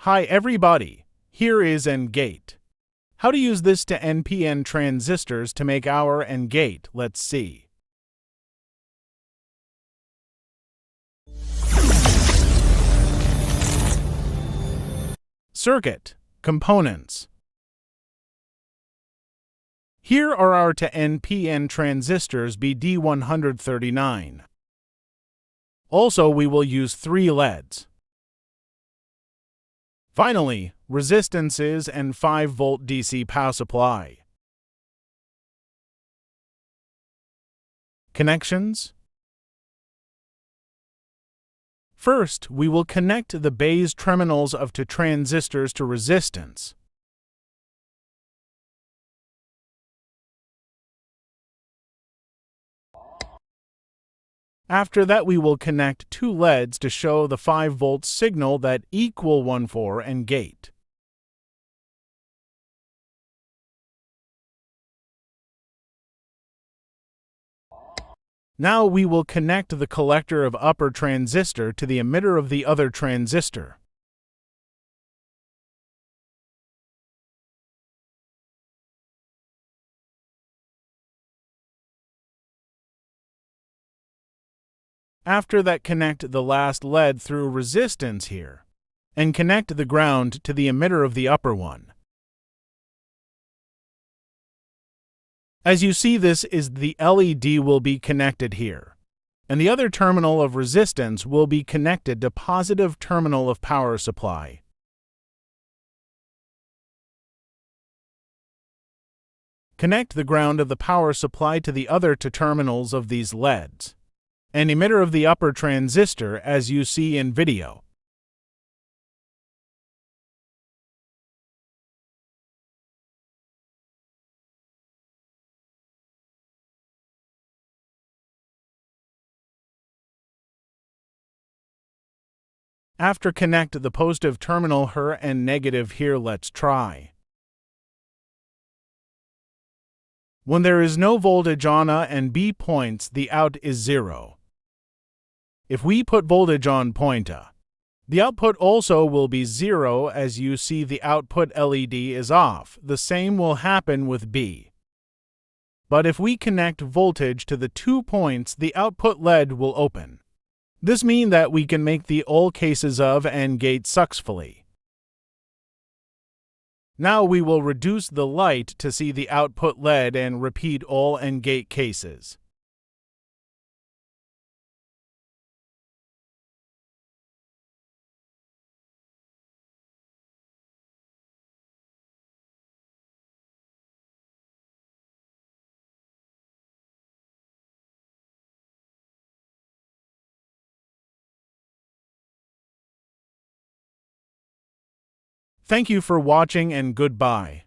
Hi everybody, here is N gate. How to use this to NPN transistors to make our N gate, let's see. Circuit components. Here are our to NPN transistors BD139. Also, we will use 3 LEDs. Finally, resistances and 5-volt DC power supply. Connections. First, we will connect the base terminals of two transistors to resistance. After that, we will connect 2 LEDs to show the 5-volt signal that equal 1,4 and gate. Now we will connect the collector of upper transistor to the emitter of the other transistor. After that, connect the last LED through resistance here, and connect the ground to the emitter of the upper one. As you see, this is the LED will be connected here, and the other terminal of resistance will be connected to positive terminal of power supply. Connect the ground of the power supply to the other two terminals of these LEDs, and emitter of the upper transistor as you see in video. After connect the positive terminal here and negative here, let's try. When there is no voltage on A and B points, the out is 0. If we put voltage on point A, the output also will be 0. As you see, the output LED is off. The same will happen with B. But if we connect voltage to the 2 points, the output LED will open. This means that we can make the all cases of AND gate successfully. Now we will reduce the light to see the output LED and repeat all AND gate cases. Thank you for watching and goodbye.